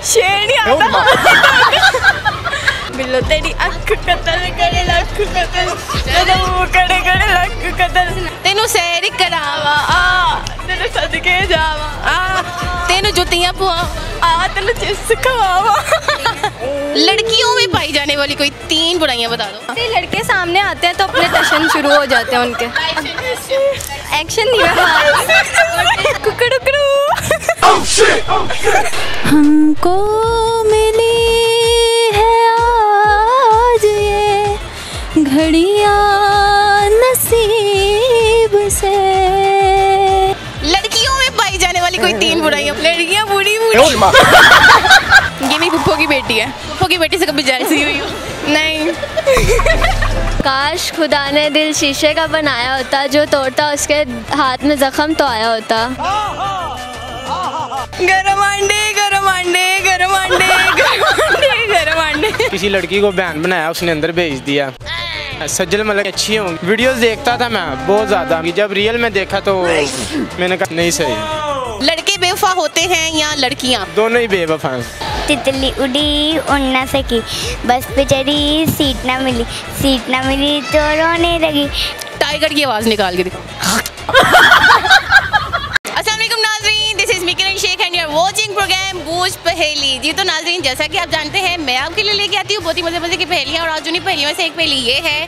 शेर नहीं आता। बिल्लो तेरी अख कतल करे लख कतल, जदों करे करे लख कतल, तेनू सैर करावा आ, तेरे सदके जावा आ, तेनू जुतियां पवावा आ, तेनू चिप्स खवावा। लड़कियों में पाई जाने वाली कोई 3 बुराइयां बता दो। लड़के सामने आते हैं तो अपने टशन शुरू हो जाते हैं उनके। एक्शन नहीं है। कुकड़ू हमको मिली है आज ये घड़ियां नसीब से। लड़कियों में पाई जाने वाली कोई 3 बुराइयां। लड़कियां बुरी बुरी। ये मेरी फुप्पो की बेटी है। फुप्पो की बेटी से कभी जेलसी हुई हो? नहीं। काश खुदा ने दिल शीशे का बनाया होता, जो तोड़ता उसके हाथ में जख्म तो आया होता। गरम अंडे गरम अंडे गरम अंडे गरम अंडे गरम अंडे। किसी लड़की को बहन बनाया, उसने अंदर भेज दिया। सज्जल मतलब अच्छी होंगी। वीडियोस देखता था मैं बहुत ज़्यादा, जब रियल में देखा तो मैंने कहा नहीं सही। लड़के बेवफा होते हैं या लड़कियां? दोनों ही बेवफा हैं। तितली उड़ी उड़ ना सकी, बस पे चढ़ी सीट ना मिली, सीट ना मिली तो रोने लगी। टाइगर की आवाज़ निकाल के देखो। अस्सलामुअलैकुम नाज़रीन, this is Mikin Shaikh and you are watching program बूझ पहेली। जी तो नाज़रीन, जैसा कि आप जानते हैं मैं आपके लिए लेके आती हूँ बहुत ही मज़े की पहेलियाँ। और आज उन्हीं पहेलियों में से एक पहेली ये है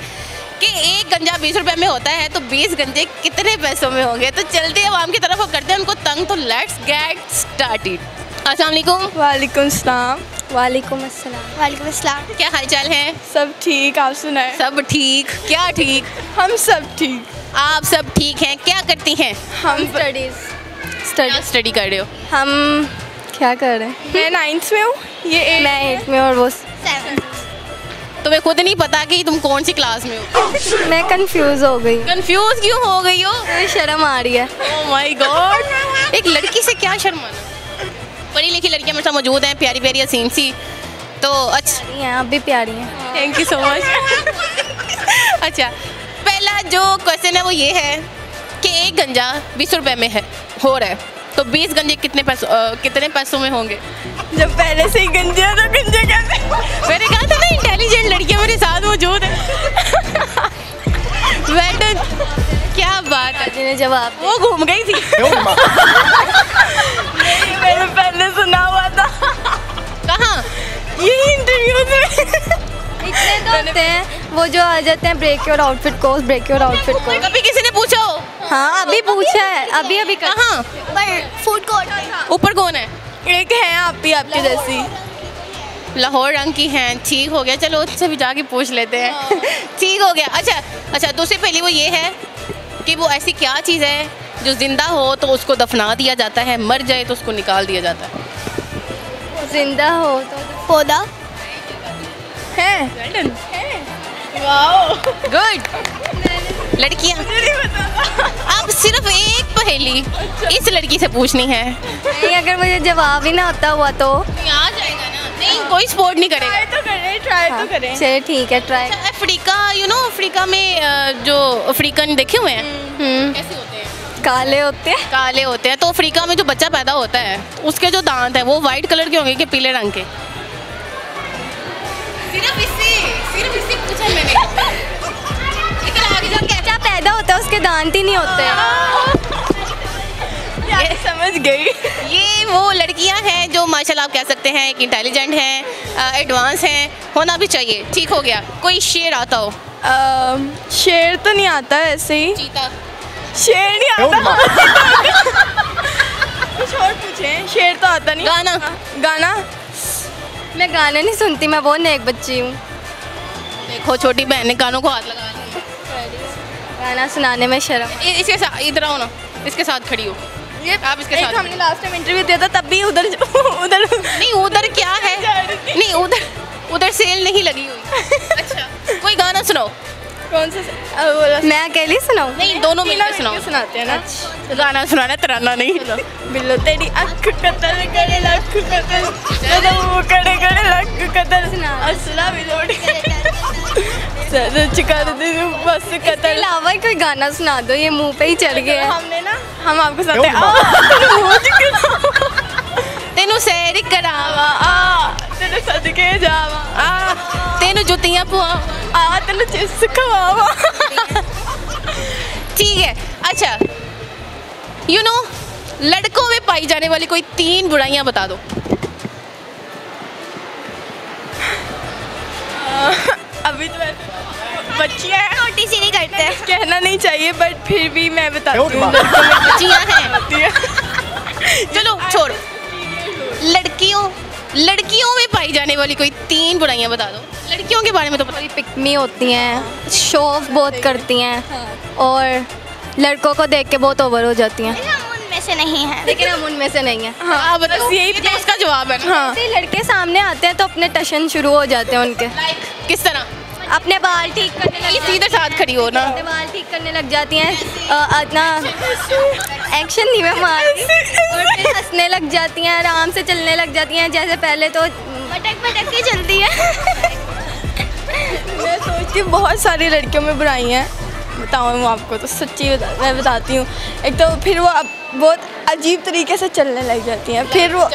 कि एक गंजा 20 रुपए में होता है, तो 20 गंजे कितने पैसों में होंगे? तो चलते हैं आवाम की तरफ और करते हैं उनको तंग। तो लेट्स गेट स्टार्टेड। अस्सलाम वालेकुम। वालेकुम सलाम। वालेकुम अस्सलाम। वालेकुम अस्सलाम। क्या हाल चाल है? सब ठीक, आप सुनाएं? सब ठीक। क्या ठीक? हम सब ठीक। आप सब ठीक हैं। क्या करती हैं? हम स्टडी कर रहे हो? हम क्या कर रहे हैं? मैं 9th में हूँ, ये मैं 8th में और वो 7। तुम्हें खुद नहीं पता कि तुम कौन सी क्लास में हो? मैं कंफ्यूज हो गई। कंफ्यूज क्यों हो गई हो? मुझे शर्म आ रही है। ओह माय गॉड, एक लड़की से क्या शर्माना। पढ़ी लिखी लड़कियां मेरे साथ मौजूद हैं, प्यारी प्यारी हसीन सी। तो अच्छा हैं, आप भी प्यारी हैं। Thank you so much. अच्छा, पहला जो क्वेश्चन है वो ये है कि एक गंजा 20 रुपए में है हो रहा है, तो 20 गंजे कितने पैसों में होंगे? जब पहले से ही गंजे हैं तो गंजे कैसे? मैंने कहा था ना इंटेलिजेंट लड़कियां मेरे साथ मौजूद है। क्या बात है। जिन्हें जवाब वो घूम गई थी। मैंने पहले सुना हुआ था। कहाँ? यही इंटरव्यू में। इतने तो होते हैं वो जो आ जाते हैं break your outfit course, break your outfit course. कभी किसी ने पूछा हो? हाँ अभी पूछा है, अभी कहाँ? Food court. ऊपर कौन है? एक है आप ही आपकी जैसी, लाहौर रंग की हैं। ठीक हो गया, चलो उससे भी जाके पूछ लेते हैं। ठीक हो गया। अच्छा, दूसरी पहली वो ये है कि वो ऐसी क्या चीज़ है जो जिंदा हो तो उसको दफना दिया जाता है, मर जाए तो उसको निकाल दिया जाता है। जिंदा हो तो पौधा है। गुड। लड़कियाँ, अब सिर्फ एक पहेली इस लड़की से पूछनी है। नहीं, अगर मुझे जवाब ही ना होता हुआ तो आ जाएगा ना। नहीं, कोई सपोर्ट नहीं करेगा। ट्राई तो करें। चलिए ठीक है, ट्राई। अफ्रीका, अफ्रीका में जो अफ्रीकन देखे हुए हैं कैसे होते हैं? काले होते हैं। काले होते हैं। तो अफ्रीका में जो बच्चा पैदा होता है उसके जो दांत हैं वो वाइट कलर के होंगे कि पीले रंग के? सिर्फ इससे पूछा मैंने। लेकिन आगे जाके बच्चा पैदा होता है उसके दांत ही नहीं होते हैं। ये समझ गई। ये वो लड़कियां हैं जो माशाल्लाह आप कह सकते हैं कि इंटेलिजेंट हैं, एडवांस हैं, होना भी चाहिए। ठीक हो गया। कोई शेर आता हो? शेर तो नहीं आता है ऐसे ही। चीता? शेर नहीं आता। कुछ और पूछे। शेर तो आता नहीं। गाना मैं गाने नहीं सुनती, मैं वो नेक बच्ची हूँ। देखो छोटी बहन ने कानों को हाथ लगा लिया। गाना सुनाने में शर्म। इसके साथ इधर आओ ना, इसके साथ खड़ी हो। ये आप इसके साथ। हमने लास्ट टाइम इंटरव्यू दिया था तब भी उधर नहीं, उधर क्या है? नहीं, उधर सेल नहीं लगी हुई। अच्छा, कोई गाना सुनाओ। कौन सा? मैं अकेली सुनाऊँ? नहीं, दोनों मिलकर सुनाओ। सुनाते हैं ना। गाना सुनाना, तराना नहीं। बिल्लो तेरी अख कतल करे लख कतल, जदों करे करे लख कतल, असला बिलोड़ी सच कर दे बस कतल। अलावा कोई गाना सुना दो, ये मुंह पे ही चढ़ गया। हमने ना हम आपको सुनाते हैं। तेनू सैर करावा आ, के जावा तेनू जुतियां पुआ आ तेन चिप्स खवावा। ठीक है। अच्छा यू नो लड़कों में पाई जाने वाली कोई 3 बुराइयां बता दो। अभी तो बच्चियाँ हैं, छोटी सी नहीं करते हैं। कहना नहीं चाहिए बट फिर भी मैं बताती हूँ। बच्चियां हैं। चलो छोड़। लड़कियों में पाई जाने वाली कोई 3 बुराइयां बता दो। लड़कियों के बारे में तो पता नहीं। पिकमी होती हैं, शो ऑफ बहुत करती हैं और लड़कों को देख के बहुत ओवर हो जाती हैं। हम उनमें से नहीं हैं। लेकिन हम उनमें से नहीं हैं। हाँ बस यही तो उसका जवाब है ना। हाँ, लड़के सामने आते हैं तो अपने टशन शुरू हो जाते हैं उनके। किस तरह? अपने बाल ठीक करने लग सीधे साथ खड़ी हो ना। अपने बाल ठीक करने लग जाती हैं। इतना एक्शन नहीं मैं मार और फिर हंसने लग जाती हैं, आराम से चलने लग जाती हैं। जैसे पहले तो पटक के चलती है। मैं सोचती हूँ बहुत सारी लड़कियों में बुराई हैं। बताऊँ आपको तो सच्ची मैं बताती हूँ। एक तो फिर वो बहुत अजीब तरीके से चलने लग जाती हैं। फिर वो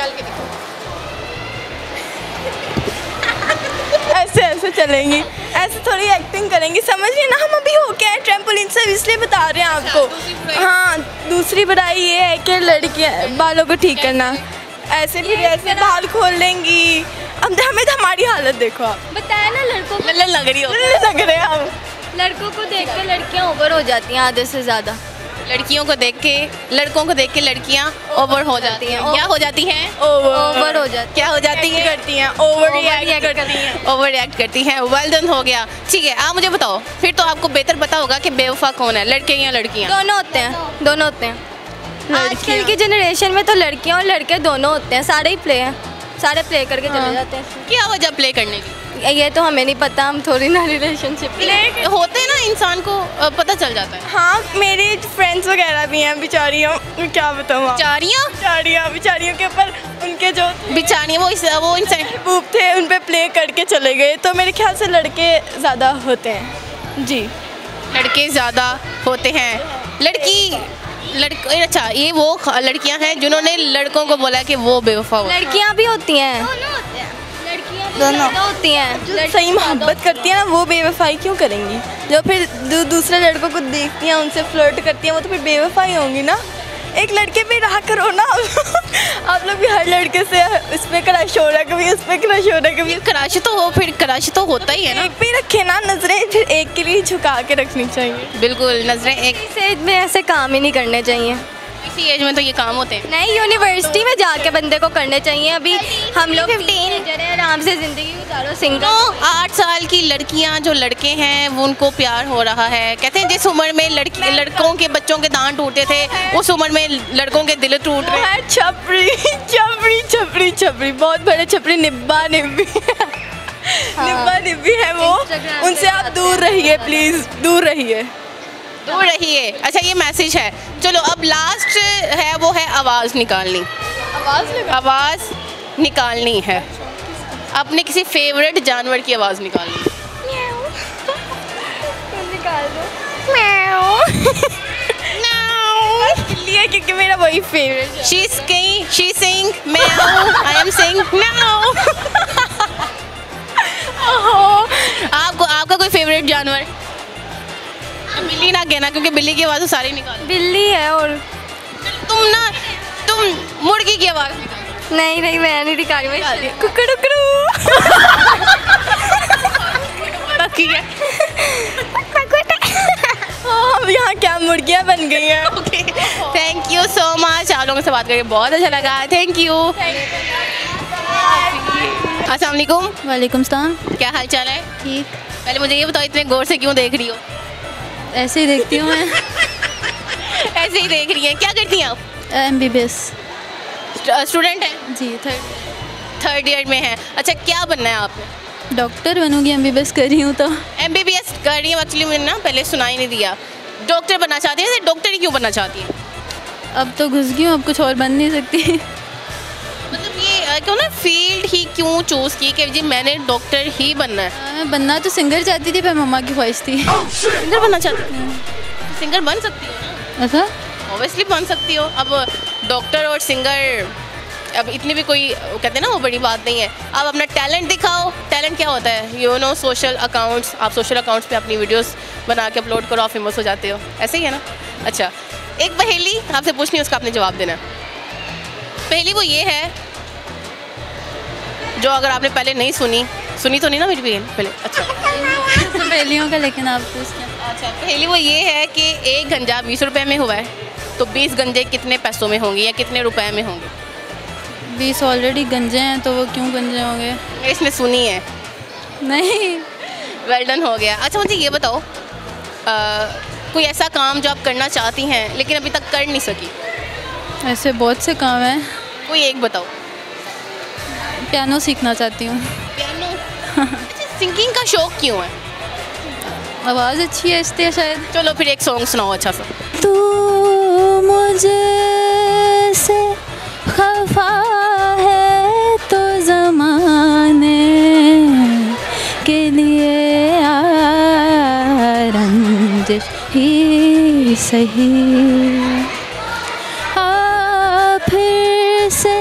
ऐसे चलेंगी, ऐसे थोड़ी एक्टिंग करेंगी। समझ रही ना, हम अभी होके आए ट्रैम्पोलिन से, इसलिए बता रहे हैं आपको। हाँ, दूसरी बुराई ये है कि लड़कियाँ बालों को ठीक करना, ऐसे फिर ऐसे बाल खोल लेंगी। अब हमें तो हमारी हालत देखो आप। बताया ना, लड़कों को लल्लन लग रही हो। लग रहे हैं हम। लड़कों को देख के लड़कियाँ ओवर हो जाती हैं आधे से ज़्यादा। लड़कों को देख के लड़कियां ओवर हो जाती हैं। क्या हो जाती हैं? ओवर हो जाती क्या हो जाती हैं? करती हैं, ओवर रिएक्ट करती हैं। ओवर रिएक्ट करती हैं। वेल डन हो गया। ठीक है, आप मुझे बताओ, फिर तो आपको बेहतर पता होगा कि बेवफा कौन है, लड़के या लड़कियां? दोनों होते हैं, दोनों होते हैं। आजकल की जनरेशन में तो लड़कियां और लड़के दोनों होते हैं। सारे ही प्ले हैं, सारे प्ले करके चले जाते हैं। क्या वजह प्ले करने की? ये तो हमें नहीं पता, हम थोड़ी ना रिलेशनशिप प्ले होते हैं ना, इंसान को पता चल जाता है। हाँ, मेरी फ्रेंड्स वगैरह भी हैं बेचारियों, क्या बताऊँ। बेचारियों के ऊपर उनके जो बेचारियां वो इंसान बूब थे, उन पे प्ले करके चले गए। तो मेरे ख्याल से लड़के ज़्यादा होते हैं। जी, लड़के ज़्यादा होते हैं। अच्छा, ये वो लड़कियां हैं जिन्होंने लड़कों को बोला कि वो बेवफा हो। लड़कियाँ भी होती हैं, दोनों होती हैं। जो सही मोहब्बत करती हैं ना, वो बेवफाई क्यों करेंगी? जो फिर दूसरे लड़कों को देखती हैं, उनसे फ्लर्ट करती हैं, वो तो फिर बेवफाई होंगी ना। एक लड़के पे रहा करो ना। आप लोग भी हर लड़के से उस पर क्रश हो रहा है, कभी उस पर क्रश हो रहा है, कभी क्रश तो हो, फिर क्रश तो होता ही है ना। एक पे रखे ना नजरें, फिर एक के लिए झुका के रखनी चाहिए। बिल्कुल, नजरें एक इस एज में ऐसे काम ही नहीं करने चाहिए। इसी एज में तो ये काम होते हैं। नहीं, यूनिवर्सिटी में जाके बंदे को करने चाहिए। अभी हम लोग 15 आराम से जिंदगी गुजारो सिंगल। तो 8 साल की लड़कियां जो लड़के हैं वो उनको प्यार हो रहा है। कहते हैं जिस उम्र में लड़कों के बच्चों के दांत टूटते थे, उस उम्र में लड़कों के दिल टूट रहे हैं। छपरी बहुत बड़े छपरी, निब्बा निब्बी है वो। उनसे आप दूर रहिए, प्लीज दूर रहिए। अच्छा, ये मैसेज है। चलो, अब लास्ट है, वो है आवाज़ निकालनी। आवाज़ निकालनी है। अपने किसी फेवरेट जानवर की आवाज़ निकालनी। निकाल दो। बिल्ली है क्योंकि मेरा वही फेवरेट है। She sing meow, I am sing meow। आपका कोई फेवरेट जानवर? बिल्ली ना कहना, क्योंकि बिल्ली की आवाज़ तो सारी निकाल। बिल्ली है। और तुम मुर्गी की आवाज़ निकाल। नहीं, मैं नहीं निकाली, मैं कुकड़ू। यहाँ क्या मुर्गियाँ बन गई हैं। Okay, thank you so much. आप लोगों से बात करके बहुत अच्छा लगा। Thank you. अस्सलाम वालेकुम। वालेकुम सलाम। क्या हाल चाल है? ठीक। पहले मुझे ये बताओ, इतने गौर से क्यों देख रही हो? ऐसे ही देखती हूँ मैं। ऐसे ही देख रही हैं। क्या करती हैं आप? MBBS स्टूडेंट हैं? जी, थर्ड ईयर में हैं। अच्छा, क्या बनना है आपने? डॉक्टर बनूंगी। MBBS कर रही हूँ तो। MBBS कर रही हूँ। एक्चुअली मैंने ना पहले सुनाई नहीं दिया। डॉक्टर बनना चाहती हैं? डॉक्टर ही क्यों बनना चाहती हैं? अब तो घुस गई हूँ, अब कुछ और बन नहीं सकती। मतलब ये क्यों ना फील्ड ही क्यों चूज़ की कि जी मैंने डॉक्टर ही बनना है? मैं बनना तो सिंगर चाहती थी, पर मम्मा की ख्वाहिश थी। सिंगर बनना चाहती हूँ? सिंगर बन सकती हो ना? अच्छा, ऑब्वियसली बन सकती हो। अब डॉक्टर और सिंगर अब इतनी भी कोई कहते हैं ना वो बड़ी बात नहीं है। आप अपना टैलेंट दिखाओ। टैलेंट क्या होता है? यू नो सोशल अकाउंट्स, आप सोशल अकाउंट्स पे अपनी वीडियोस बना के अपलोड करो, आप फेमस हो जाते हो, ऐसे ही है ना। अच्छा, एक पहेली आपसे पूछनी है, उसका आपने जवाब देना। पहेली वो ये है जो अगर आपने पहले नहीं सुनी तो नहीं ना मेरी बहन पहले। अच्छा पहेलियों का, लेकिन आप पूछते हैं। अच्छा, पहेली वो ये है कि एक गंजा 20 रुपए में हुआ है, तो 20 गंजे कितने पैसों में होंगे या कितने रुपए में होंगे? 20 ऑलरेडी गंजे हैं तो वो क्यों गंजे होंगे? इसने सुनी है। नहीं। वेल डन हो गया। अच्छा मुझे ये बताओ, कोई ऐसा काम जो आप करना चाहती हैं लेकिन अभी तक कर नहीं सकी? ऐसे बहुत से काम हैं। कोई एक बताओ। पियानो सीखना चाहती हूँ। पियानो। अच्छा, सिंगिंग का शौक क्यों है? आवाज़ अच्छी है इसलिए शायद। चलो फिर एक सॉन्ग सुनाओ अच्छा सा। तू मुझे से खफा है तो ज़माने के लिए रंजिश ही सही, फिर से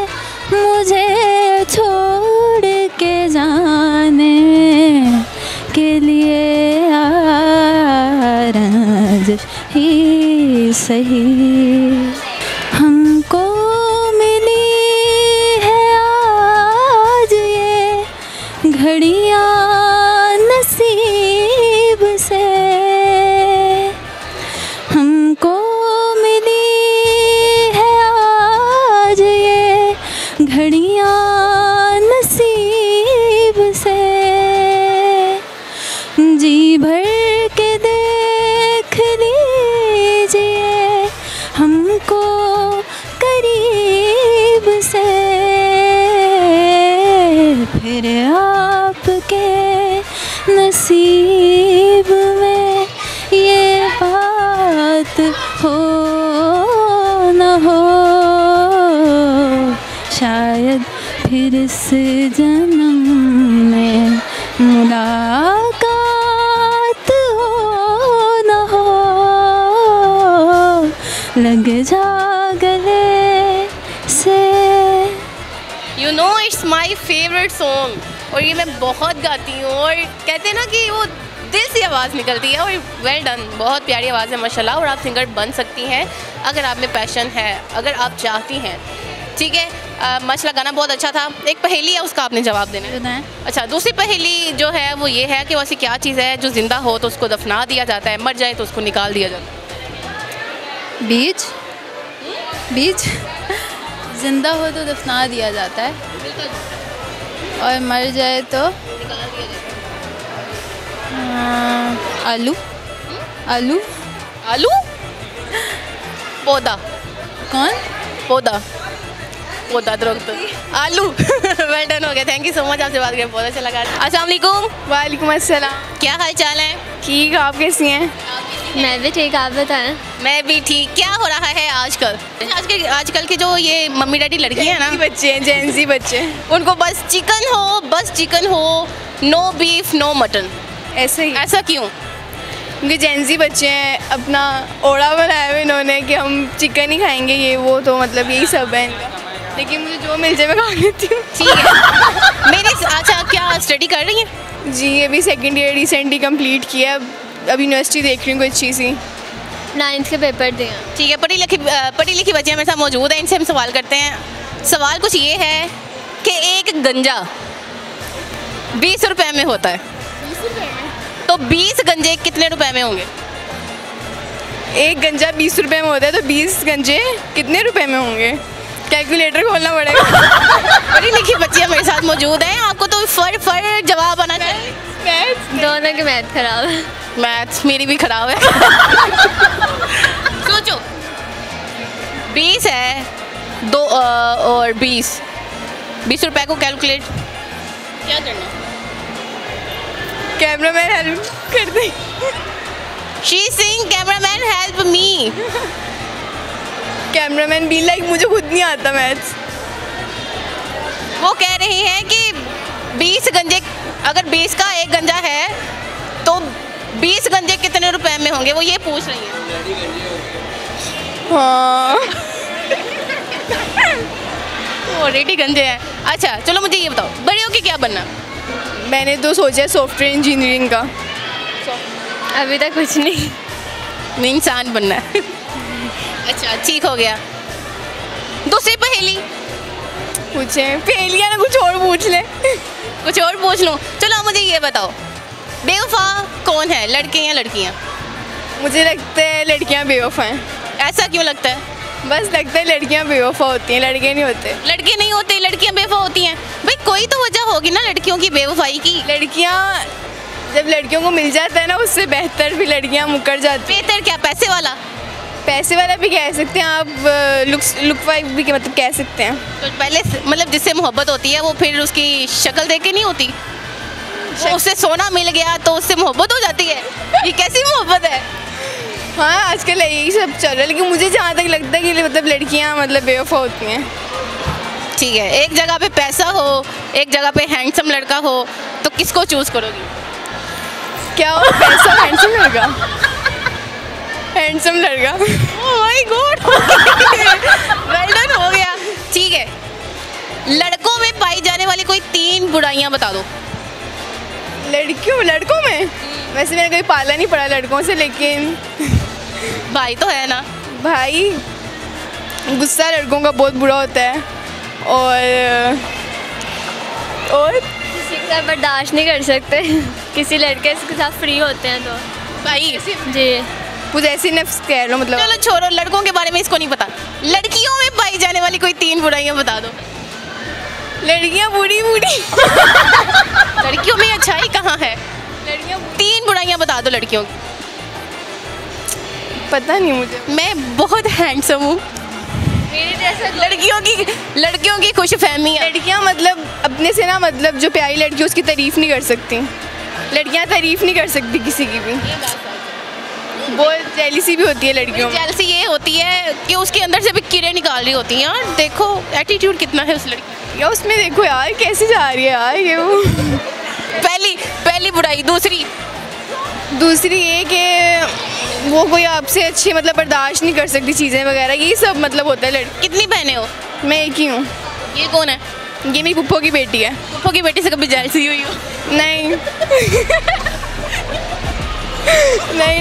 मुझे छोड़ के जाने के लिए रंजिश ही सही। हमको मिली है आज ये घड़ियाँ नसीब से, हमको मिली है आज ये घड़ियाँ नसीब से। जी भर के देख लीजिए हमको करीब से, फिर आपके नसीब में ये बात हो न हो, शायद फिर इस जन्म में मुलाकात हो न हो, लग जा गले से। You know it's my favourite song, और ये मैं बहुत गाती हूँ, और कहते हैं ना कि वो दिल से आवाज़ निकलती है। और वेल डन, बहुत प्यारी आवाज़ है माशाल्लाह, और आप सिंगर बन सकती हैं अगर आप में पैशन है, अगर आप चाहती हैं। ठीक है, माशाल्लाह गाना बहुत अच्छा था। एक पहेली है, उसका आपने जवाब देना है। अच्छा, दूसरी पहेली जो है वो ये है कि वैसी क्या चीज़ है जो ज़िंदा हो तो उसको दफना दिया जाता है, मर जाए तो उसको निकाल दिया जाता है? बीज। बीज जिंदा हो तो दफना दिया जाता है और मर जाए तो आलू। आलू। आलू। पौधा। कौन? पौधा। पौधा दरख्त। आलू। वेल डन हो गया, थैंक यू सो मच, आपसे बात करके बहुत अच्छा लगा। अस्सलाम वालेकुम। वालेकुम अस्सलाम। क्या हाल चाल है? ठीक, आप कैसी हैं? मैं भी ठीक, आप बताएं। मैं भी ठीक। क्या हो रहा है आजकल? आजकल के जो ये मम्मी डैडी लड़की है ना, बच्चे हैं, जेंजी बच्चे, उनको बस चिकन हो, नो बीफ नो मटन। ऐसे ही। ऐसा क्यों? क्योंकि जेंजी बच्चे हैं, अपना ओड़ा बनाया हुआ इन्होंने कि हम चिकन ही खाएंगे, ये वो, तो मतलब यही सब है इनका। लेकिन मुझे जो मिल जाए मैं खा लेती हूँ। ठीक है। मेरी अच्छा, क्या स्टडी कर रही हैं? जी, ये भी सेकेंड ईयर रिसेंटली कंप्लीट किया, अभी यूनिवर्सिटी देख रही हूँ कोई अच्छी सी। 9th के पेपर दिए। ठीक है, पढ़ी लिखी बच्चियाँ मेरे साथ मौजूद हैं, इनसे हम सवाल करते हैं। सवाल कुछ ये है कि एक गंजा 20 रुपए में होता है, 20 रुपए में? तो 20 गंजे कितने रुपए में होंगे? एक गंजा 20 रुपए में होता है तो 20 गंजे कितने रुपए में होंगे? कैलकुलेटर खोलना पड़ेगा। पढ़ी लिखी बच्चियाँ मेरे साथ मौजूद हैं, आपको तो फर जवाब आना चाहिए। दोनों की मैथ खराब है। मैथ्स मेरी भी खराब है। सोचो, 20 है दो और 20 रुपए को कैलकुलेट क्या करना? कैमरामैन हेल्प कर दे। She sing cameraman help me. Cameraman भी लाइक मुझे खुद नहीं आता मैथ्स। वो कह रही हैं कि 20 गंजे, अगर 20 का एक गंजा है तो 20 गंजे कितने रुपए में होंगे, वो ये पूछ रही हैं। हाँ। ऑलरेडी गंजे हैं। अच्छा चलो मुझे ये बताओ, बड़े होके क्या बनना? मैंने तो सोचा है सॉफ्टवेयर इंजीनियरिंग का। अभी तक कुछ नहीं। मैं इंसान बनना है। अच्छा ठीक हो गया। दूसरी पहेली पूछे पहेलियाँ ना, कुछ और पूछ ले। कुछ और पूछ लूँ? चलो आप मुझे ये बताओ, बेवफा कौन है, लड़के या लड़कियाँ? मुझे लगता है लड़कियाँ बेवफा हैं। ऐसा क्यों लगता है? बस लगता है लड़कियाँ बेवफा होती हैं, लड़के नहीं होते। लड़के नहीं होते, लड़कियाँ बेवफा होती हैं? भाई कोई तो वजह होगी ना लड़कियों की बेवफाई की। लड़कियाँ जब लड़कियों को मिल जाता है ना, उससे बेहतर भी लड़कियाँ मुकर जाती हैं। बेहतर क्या, पैसे वाला? पैसे वाला भी कह सकते हैं आप, लुक वाइज भी मतलब कह सकते हैं। तो पहले मतलब जिससे मोहब्बत होती है वो फिर उसकी शक्ल देख के नहीं होती, वो उससे सोना मिल गया तो उससे मोहब्बत हो जाती है? ये कैसी मोहब्बत है? हाँ आजकल यही सब चल रहा है, लेकिन मुझे जहाँ तक लगता है कि मतलब लड़कियाँ मतलब बेवफा होती हैं। ठीक है, एक जगह पे पैसा हो, एक जगह पे हैंडसम लड़का हो, तो किसको चूज करोगी? क्या हो, पैसा हैंडसम लड़का? हैंडसम लड़का। Oh my God, well done, हो गया। ठीक है, लड़कों में पाई जाने वाली कोई 3 बुराइयां बता दो। लड़कों में वैसे मैंने कभी पाला नहीं पड़ा लड़कों से, लेकिन भाई तो है ना। भाई गुस्सा लड़कों का बहुत बुरा होता है, और किसी के साथ बर्दाश्त नहीं कर सकते। किसी लड़के के साथ फ्री होते हैं तो भाई जी कुछ ऐसी नफ्स कह लो मतलब। चलो छोड़ो, लड़कों के बारे में इसको नहीं पता। लड़कियों में पाई जाने वाली कोई 3 बुराइयां बता दो। लड़कियाँ बुरी लड़कियों में अच्छाई कहाँ है? लड़कियाँ 3 बुराइयां बता दो लड़कियों की। पता नहीं मुझे। मैं बहुत हैंडसम हूँ। मेरे जैसा लड़कियों की खुश फहमी है। लड़कियाँ मतलब अपने से ना, मतलब जो प्यारी लड़की उसकी तारीफ नहीं कर सकती। लड़कियाँ तारीफ नहीं कर सकती किसी की भी, बहुत जेलसी भी होती है लड़कियों में। जेलसी ये होती है कि उसके अंदर से भी कीड़े निकाल रही होती हैं। यार देखो एटीट्यूड कितना है उस लड़की या उसमें देखो यार कैसे जा रही है यार ये वो। पहली बुराई। दूसरी ये कि वो कोई आपसे अच्छे मतलब बर्दाश्त नहीं कर सकती चीज़ें वगैरह, ये सब मतलब होता है लड़की। कितनी बहनें हो? मैं एक ही हूँ। ये कौन है? ये मेरी पुप्पो की बेटी है। पुप्पो की बेटी से कभी जेलसी हुई हो? नहीं। नहीं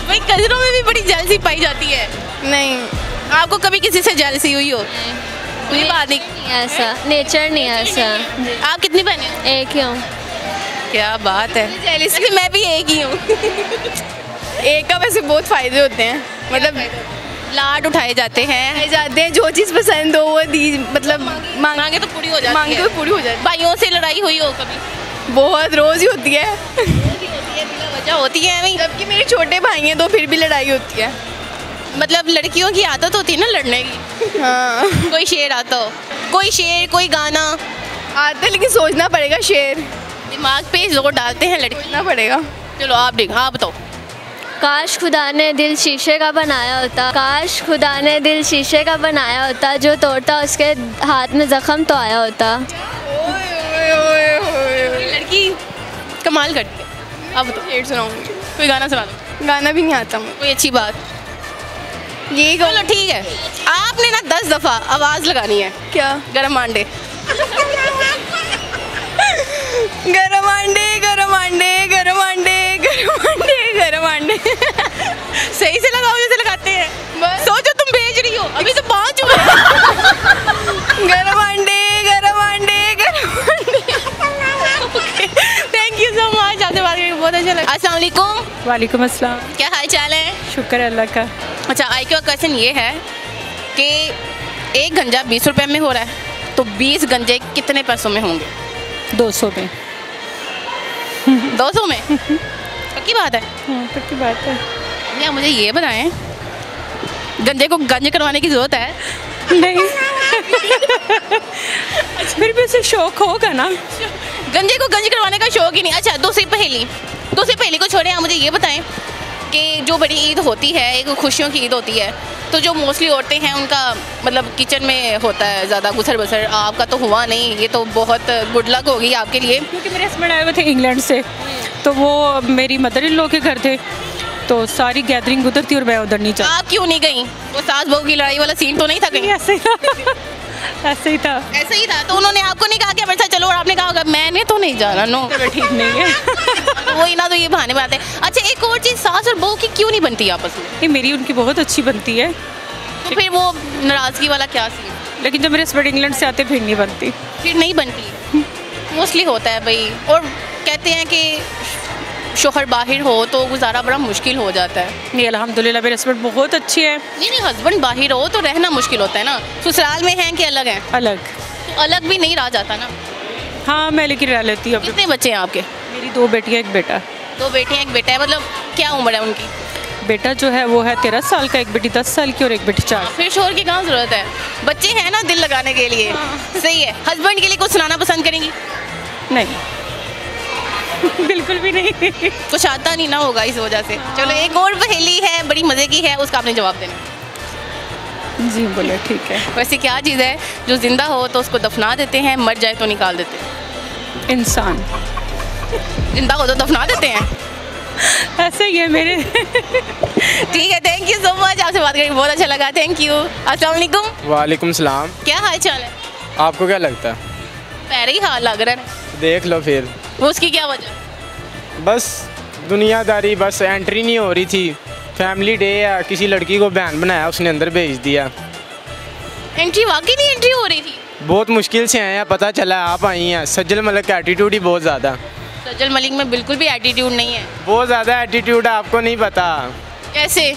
भाई कजरों में भी बड़ी जेलसी पाई जाती है। नहीं। आपको कभी किसी से जेलसी हुई हो? कोई बात नहीं, ऐसा नेचर नहीं है ऐसा। आप कितनी बहनें हो? एक ही हूँ। क्या बात है, जेलसी मैं भी एक ही हूँ। एक का वैसे बहुत फ़ायदे होते हैं, मतलब लाड उठाए जाते हैं, जो चीज़ पसंद हो वो दी, मतलब मांगे तो पूरी हो जाती है। मांगे तो पूरी हो जाती है। भाइयों से लड़ाई हुई हो कभी? बहुत रोज़ ही होती है। वजह होती है वही। जबकि मेरे छोटे भाई हैं तो फिर भी लड़ाई होती है। मतलब लड़कियों की आदत होती है ना लड़ने की। हाँ। कोई शेर आता हो, कोई शेर, कोई गाना आता है, लेकिन सोचना पड़ेगा। शेर दिमाग पे जोर डालते हैं लड़के। सोचना पड़ेगा। चलो आप बताओ। काश खुदा ने दिल शीशे का बनाया होता, काश खुदा ने दिल शीशे का बनाया होता, जो तोड़ता उसके हाथ में जख्म तो आया होता। लड़की कमाल करती है। अब तो शेर सुनाऊंगी। कोई गाना सुना दो। गाना भी नहीं आता मुझे। कोई अच्छी बात। ये चलो ठीक है, आपने ना 10 दफ़ा आवाज़ लगानी है। क्या? गरम अंडे। गरम अंडे, गरम अंडे, गरम अंडे, गरम अंडे, गरम अंडे। सही से लगाओ जैसे लगाते हैं। सोचो तुम भेज रही हो, अभी तो 5 हुए। गरम अंडे, गरम अंडे, गरम अंडे। थैंक यू सो मच, आपसे बात करके बहुत अच्छा लगा। अस्सलाम वालेकुम। वालेकुम अस्सलाम। क्या हाल चाल है? शुक्र है अल्लाह का। अच्छा, आई क्यू क्वेश्चन ये है कि एक गंजा 20 रुपए में हो रहा है, तो 20 गंजे कितने पैसों में होंगे? 200 में। 200 में? पक्की बात है? हाँ पक्की बात है। या मुझे ये बताएं, गंजे को गंज करवाने की ज़रूरत है? नहीं। फिर भी उसे शौक होगा ना। गंजे को गंज करवाने का शौक ही नहीं। अच्छा दूसरी पहेली को छोड़े, आप मुझे ये बताएं कि जो बड़ी ईद होती है, एक खुशियों की ईद होती है, तो जो मोस्टली औरतें हैं उनका मतलब किचन में होता है ज़्यादा गुसर बसर। आपका तो हुआ नहीं, ये तो बहुत गुड लक होगी आपके लिए। क्योंकि मेरे हस्बैंड आए हुए थे इंग्लैंड से, तो वो मेरी मदर इन लॉ के घर थे, तो सारी गैदरिंग उधर थी और मैं उधर नहीं चाहती। आप क्यों नहीं गई? वो सास बहू की लड़ाई वाला सीन तो नहीं था कहीं? ऐसे ऐसे ही था। ऐसा ही था, तो उन्होंने आपको नहीं कहा कि मेरे साथ चलो, और आपने कहा होगा मैंने तो नहीं जाना, नो ठीक नहीं है। वही ना, तो ये बहाने बनाते हैं। अच्छा, एक और चीज़, सास और बहू की क्यों नहीं बनती आपस में? ये मेरी उनकी बहुत अच्छी बनती है, तो फिर वो नाराज़गी वाला क्या सीन? लेकिन जब मेरे हस्बैंड इंग्लैंड से आते फिर नहीं बनती। फिर नहीं बनती, मोस्टली होता है भाई। और कहते हैं कि शोहर बाहर हो तो गुजारा बड़ा मुश्किल हो जाता है। नहीं, अल्हम्दुलिल्लाह मेरे हस्बैंड बहुत अच्छे हैं। नहीं, हस्बैंड बाहर हो तो रहना मुश्किल होता है ना। ससुराल में हैं कि अलग हैं? अलग। तो अलग भी नहीं रहा जाता ना। हाँ, मैं लेकिन रह लेती हूँ। कितने बच्चे हैं आपके? मेरी 2 बेटियाँ 1 बेटा। 2 बेटियाँ 1 बेटा है, मतलब क्या उम्र है उनकी? बेटा जो है वो है 13 साल का, 1 बेटी 10 साल की और 1 बेटी 4। फिर शोहर की कहाँ ज़रूरत है, बच्चे हैं ना दिल लगाने के लिए। सही है। हस्बैंड के लिए कुछ सुनाना पसंद करेंगी? नहीं बिल्कुल भी नहीं। कुछ आता नहीं ना होगा इस वजह से। चलो, एक और पहेली है, बड़ी मज़े की है, उसका आपने जवाब देना। जी बोले, ठीक है। वैसे क्या चीज़ है जो जिंदा हो तो उसको दफना देते हैं, मर जाए तो निकाल देते हैं? इंसान। जिंदा हो तो दफना देते हैं। ऐसे ही है मेरे। ठीक है, थैंक यू सो मच, आपसे बात करके बहुत अच्छा लगा। Thank you. अस्सलाम वालेकुम। वालेकुम सलाम। क्या हाल चाल है? आपको क्या लगता है? पैर ही हाल लग रहा है। देख लो फिर। वो उसकी क्या वजह? बस दुनियादारी, बस एंट्री नहीं हो रही थी। फैमिली डे है, किसी लड़की को बहन बनाया, उसने अंदर भेज दिया। एंट्री वाकई नहीं एंट्री हो रही थी? बहुत मुश्किल से आए हैं, पता चला आप आई हैं। सज्जल मलिक का एटीट्यूड ही बहुत ज़्यादा। सज्जल मलिक में बिल्कुल भी एटीट्यूड नहीं है। बहुत ज़्यादा एटीट्यूड है, आपको नहीं पता। कैसे?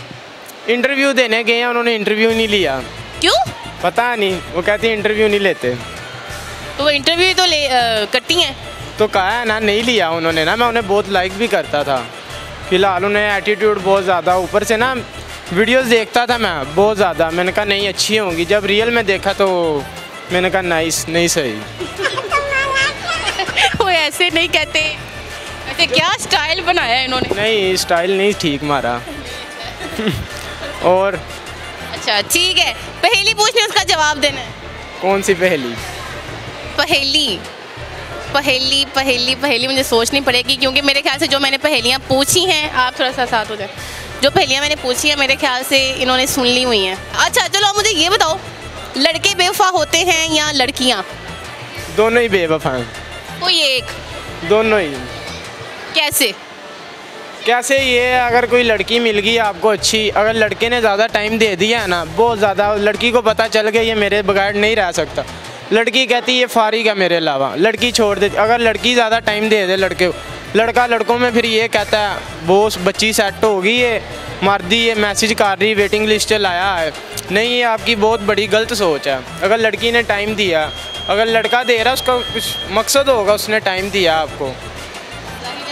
इंटरव्यू देने गए हैं, उन्होंने इंटरव्यू नहीं लिया। क्यों? पता नहीं, वो कहती हैं इंटरव्यू नहीं लेते। तो वो इंटरव्यू तो करती हैं। तो कहा है ना, नहीं लिया उन्होंने ना। मैं उन्हें बहुत लाइक भी करता था। फिलहाल उन्हें एटीट्यूड बहुत ज़्यादा, ऊपर से ना वीडियोस देखता था मैं बहुत ज़्यादा। मैंने कहा नहीं, अच्छी होंगी। जब रियल में देखा तो मैंने कहा नाइस, नहीं सही। वो ऐसे नहीं कहते। ऐसे क्या स्टाइल बनाया है इन्होंने? नहीं, स्टाइल नहीं ठीक मारा। और अच्छा ठीक है, पहेली पूछनी, उसका जवाब देना है। कौन सी पहेली? पहेली पहेली पहेली पहेली मुझे सोचनी पड़ेगी, क्योंकि मेरे ख्याल से जो मैंने पहेलियाँ पूछी हैं, आप थोड़ा सा साथ हो जाए, जो पहेलियाँ मैंने पूछी हैं मेरे ख्याल से इन्होंने सुन ली हुई हैं। अच्छा चलो, आप मुझे ये बताओ, लड़के बेवफा होते हैं या लड़कियाँ? दोनों ही बेवफा हैं। कोई एक? दोनों ही। कैसे? कैसे? ये अगर कोई लड़की मिल गई आपको अच्छी, अगर लड़के ने ज़्यादा टाइम दे दिया है ना, बहुत ज़्यादा, लड़की को पता चल गया ये मेरे बगैर नहीं रह सकता, लड़की कहती ये फारिग है मेरे अलावा, लड़की छोड़ देती। अगर लड़की ज़्यादा टाइम दे दे लड़का लड़कों में फिर ये कहता है वो बच्ची सेट होगी, ये मर्दी ये मैसेज कर रही, वेटिंग लिस्ट लाया है। नहीं, ये आपकी बहुत बड़ी गलत सोच है। अगर लड़की ने टाइम दिया, अगर लड़का दे रहा है, उसका कुछ मकसद होगा, उसने टाइम दिया आपको।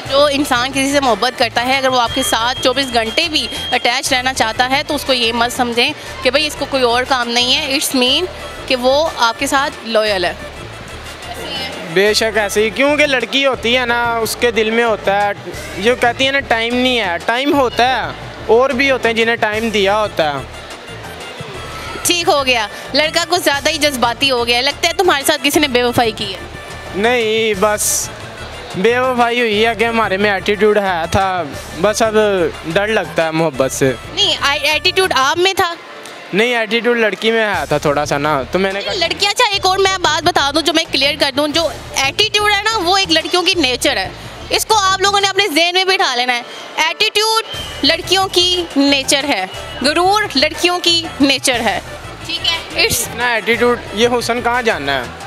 जो इंसान किसी से मोहब्बत करता है, अगर वो आपके साथ 24 घंटे भी अटैच रहना चाहता है, तो उसको ये मत समझें कि भाई इसको कोई और काम नहीं है। इट्स मीन कि वो आपके साथ लॉयल है। बेशक ऐसे ही, क्योंकि लड़की होती है ना, उसके दिल में होता है, जो कहती है ना टाइम नहीं है, टाइम होता है, और भी होते हैं जिन्हें टाइम दिया होता है। ठीक हो गया, लड़का कुछ ज़्यादा ही जज्बाती हो गया, लगता है तुम्हारे साथ किसी ने बेवफाई की है। नहीं, बस बेवफाई हुई है कि हमारे में एटीट्यूड है था, बस अब डर लगता है मोहब्बत से। नहीं, एटीट्यूड आप में था? नहीं, एटीट्यूड लड़की में है था थोड़ा सा ना, तो मैंने कहा लड़कियां। अच्छा एक और मैं बात बता दूं, जो मैं क्लियर कर दूं, जो एटीट्यूड है ना, वो एक लड़कियों की नेचर है। इसको आप लोगों ने अपने ज़हन में बिठा लेना है। एटीट्यूड लड़कियों की नेचर है, गुरूर लड़कियों की नेचर है, ठीक है? इट्स ना एटीट्यूड, ये हुस्न कहाँ जाना है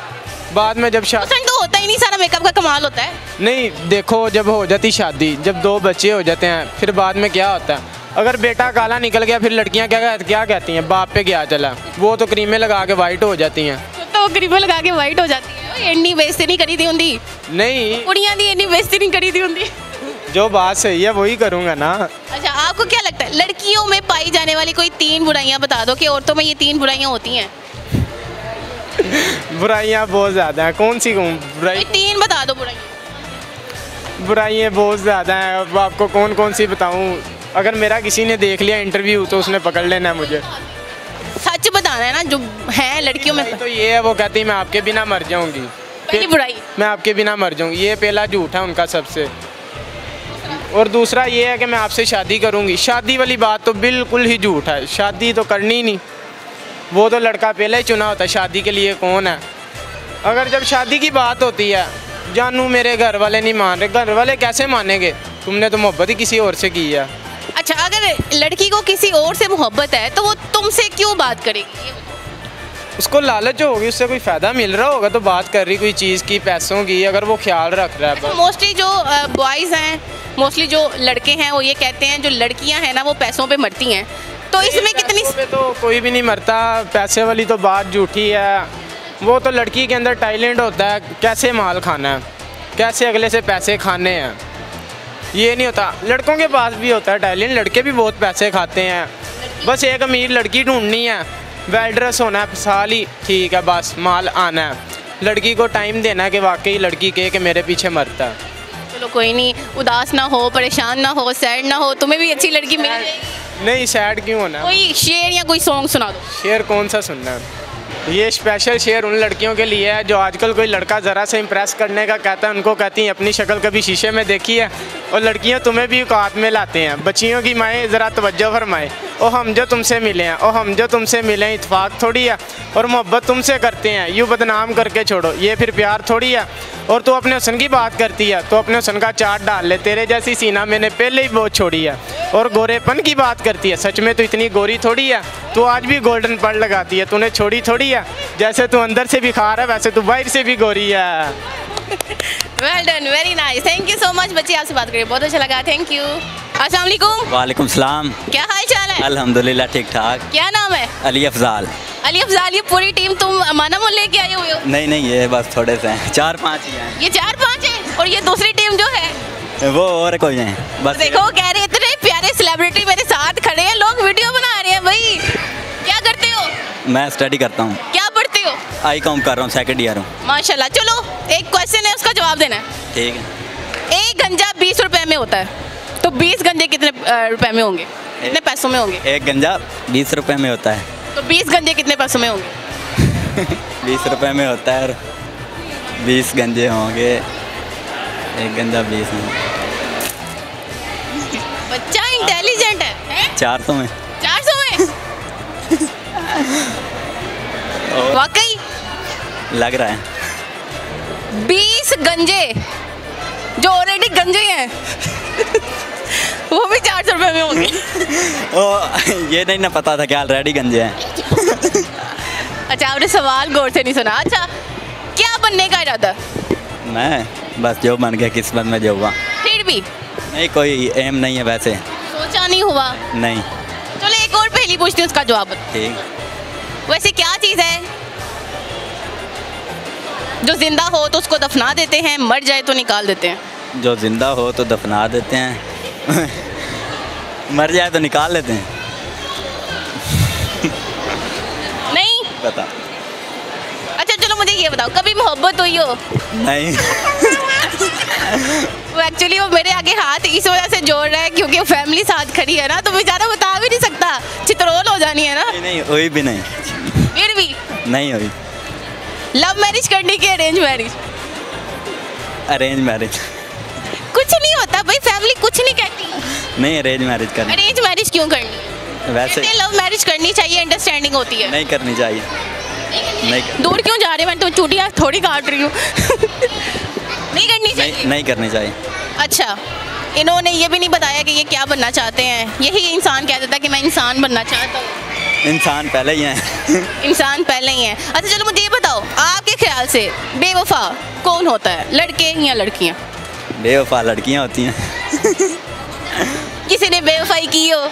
बाद में, जब शादी पसंद तो होता ही नहीं, सारा मेकअप का कमाल होता है। नहीं, देखो जब हो जाती शादी, जब 2 बच्चे हो जाते हैं, फिर बाद में क्या होता है, अगर बेटा काला निकल गया, फिर लड़कियां क्या कहती हैं, बाप पे क्या चला, वो तो क्रीमें लगा के वाइट हो जाती हैं। तो वो क्रीमें लगा के वाइट हो जाती है। इन्नी बेइज्जती नहीं करी थी उनकी, नहीं कुड़ियां दी इन्नी बेइज्जती नहीं करी थी उनकी। जो बात सही है वही करूँगा ना। अच्छा, आपको क्या लगता है लड़कियों में पाई जाने वाली कोई 3 बुराइयां बता दो कि औरतों में ये 3 बुराइयां होती हैं? बुराइयाँ बहुत ज़्यादा हैं, कौन सी बुराई? 3 बता दो बुराइयां। बुराइयाँ बहुत ज़्यादा हैं, अब आपको कौन सी बताऊँ? अगर मेरा किसी ने देख लिया इंटरव्यू तो उसने पकड़ लेना है मुझे। सच बताना है ना, जो है लड़कियों में। तो ये है, वो कहती है मैं आपके बिना मर जाऊंगी। पहली बुराई, मैं आपके बिना मर जाऊंगी, ये पहला झूठ है उनका सबसे। और दूसरा ये है कि मैं आपसे शादी करूंगी। शादी वाली बात तो बिल्कुल ही झूठ है, शादी तो करनी ही नहीं। वो तो लड़का पहले ही चुना होता है शादी के लिए कौन है। अगर जब शादी की बात होती है, जानू मेरे घर वाले नहीं मान रहे, घर वाले कैसे मानेंगे, तुमने तो मोहब्बत ही किसी और से की है। अच्छा, अगर लड़की को किसी और से मोहब्बत है तो वो तुमसे क्यों बात करेगी? उसको लालच होगी, उससे कोई फ़ायदा मिल रहा होगा तो बात कर रही कोई चीज़ की, पैसों की, अगर वो ख्याल रख रहा है। मोस्टली जो बॉयज़ हैं, मोस्टली जो लड़के हैं वो ये कहते हैं जो लड़कियां हैं ना वो पैसों पे मरती हैं, तो इसमें कितनी पैसों पे तो कोई भी नहीं मरता, पैसे वाली तो बात झूठी है। वो तो लड़की के अंदर टैलेंट होता है, कैसे माल खाना है, कैसे अगले से पैसे खाने हैं, ये नहीं होता। लड़कों के पास भी होता है टैलेंट, लड़के भी बहुत पैसे खाते हैं, बस एक अमीर लड़की ढूंढनी है, वेल ड्रेस होना है, साल ही ठीक है, बस माल आना है। लड़की को टाइम देना है कि वाकई लड़की कहे कि मेरे पीछे मरता है। चलो कोई नहीं, उदास ना हो, परेशान ना हो, सैड ना हो, तुम्हें भी अच्छी लड़की मिल जाएगी। नहीं सैड क्यों होना है? कोई शेर या कोई सॉन्ग सुना दो। शेर कौन सा सुनना है? ये स्पेशल शेर उन लड़कियों के लिए है जो आजकल कोई लड़का ज़रा से इम्प्रेस करने का कहता है, उनको कहती हैं अपनी शक्ल कभी शीशे में देखी है, और लड़कियां तुम्हें भी औकात में लाते हैं। बच्चियों की माएँ ज़रा तवज्जो फरमाएं, ओ हम जो तुमसे मिले हैं, ओ हम जो तुमसे मिले हैं, इत्फाक थोड़ी है, और मोहब्बत तुमसे करते हैं, यूँ बदनाम करके छोड़ो, ये फिर प्यार थोड़ी है। और तू अपने हुस्न की बात करती है तो अपने हुस्न का चार्ट डाल ले, तेरे जैसी सीना मैंने पहले ही बहुत छोड़ी है। और गोरेपन की बात करती है, सच में तो इतनी गोरी थोड़ी है, तू आज भी गोल्डन पर्ल लगाती है, तूने छोड़ी थोड़ी है। जैसे तू अंदर से भी खार है वैसे तू बाहर से भी गोरी है। Well done, very nice, thank you so much. बच्चे आपसे बात करिए, बहुत अच्छा लगा, थैंक यू। अस्सलाम वालेकुम। वालेकुम सलाम। क्या हाल चाल है? अल्हम्दुलिल्लाह ठीक ठाक। क्या नाम है? अली अफजाल। अली अफजाल, ये पूरी टीम तुम अमाना मोल लेके आए हुए हो? नहीं नहीं, ये बस थोड़े से हैं, 4-5 ही हैं। ये 4-5 है, और ये दूसरी टीम जो है वो और कोई हैं बस। देखो कह रहे इतने प्यारे सेलिब्रिटी मेरे साथ खड़े हैं, लोग वीडियो बना रहे हैं। भाई क्या करते हो? मैं स्टडी करता हूँ। क्या पढ़ते हो? ICOM कर रहा हूँ, 2nd ईयर हूँ। माशाल्लाह। चलो एक क्वेश्चन है, उसका जवाब देना है। ठीक है। एक गंजा 20 रुपए में होता है, तो 20 गंजे कितने रुपए में होंगे, कितने पैसों में होंगे? एक गंजा 20 रुपए में होता है, तो 20 गंजे कितने पैसों में होंगे? 20 रुपए में होता है, 20 गंजे होंगे, एक गंजा 20 में। बच्चा इंटेलिजेंट है। 400 में। 400 में? वाकई लग रहा है। 20 गंजे जो ऑलरेडी गंजे हैं वो भी 400 रुपए में होंगे। ओ ये नहीं ना पता था क्या ऑलरेडी गंजे हैं। अच्छा, आपने सवाल गौर से नहीं सुना। अच्छा, क्या बनने का इरादा? मैं बस जो बन गया किस्मत में जो हुआ। फिर भी नहीं कोई एम नहीं है वैसे। सोचा नहीं हुआ? नहीं। चलो एक और पहेली पूछती हूँ, उसका जवाब बताओ। ठीक। वैसे क्या चीज़ है जो जिंदा हो तो उसको दफना देते हैं, मर जाए तो निकाल देते हैं? जो जिंदा हो तो दफना देते हैं मर जाए तो निकाल लेते हैं। नहीं बता। अच्छा चलो मुझे ये बताओ, कभी मोहब्बत हुई हो? नहीं। वो एक्चुअली वो मेरे आगे हाथ इस वजह से जोड़ रहा है क्योंकि फैमिली साथ खड़ी है ना, तो बेचारा बता भी नहीं सकता, चित्रोल हो जानी है ना। नहीं हुई भी नहीं। फिर भी नहीं हुई। लव मैरिज करनी कि अरेंज मैरिज? Arrange marriage. कुछ नहीं होता भाई, फैमिली कुछ नहीं कहती। नहीं अरेंज मैरिज करनी। अरेंज मैरिज क्यों करनी? वैसे लव मैरिज करनी चाहिए, अंडरस्टैंडिंग होती है। नहीं करनी चाहिए। नहीं दूर क्यों जा रहे हैं, मैं तो चूटियाँ थोड़ी काट रही हूँ। नहीं करनी चाहिए। नहीं करनी चाहिए। अच्छा, इन्होंने ये भी नहीं बताया कि ये क्या बनना चाहते हैं। यही इंसान कह देता है कि मैं इंसान बनना चाहता हूँ। इंसान पहले ही हैं। इंसान पहले ही हैं। अच्छा चलो मुझे ये बताओ, आपके ख्याल से बेवफा कौन होता है, लड़के या लड़कियाँ? बेवफा लड़कियाँ होती हैं। किसी ने बेवफाई की हो?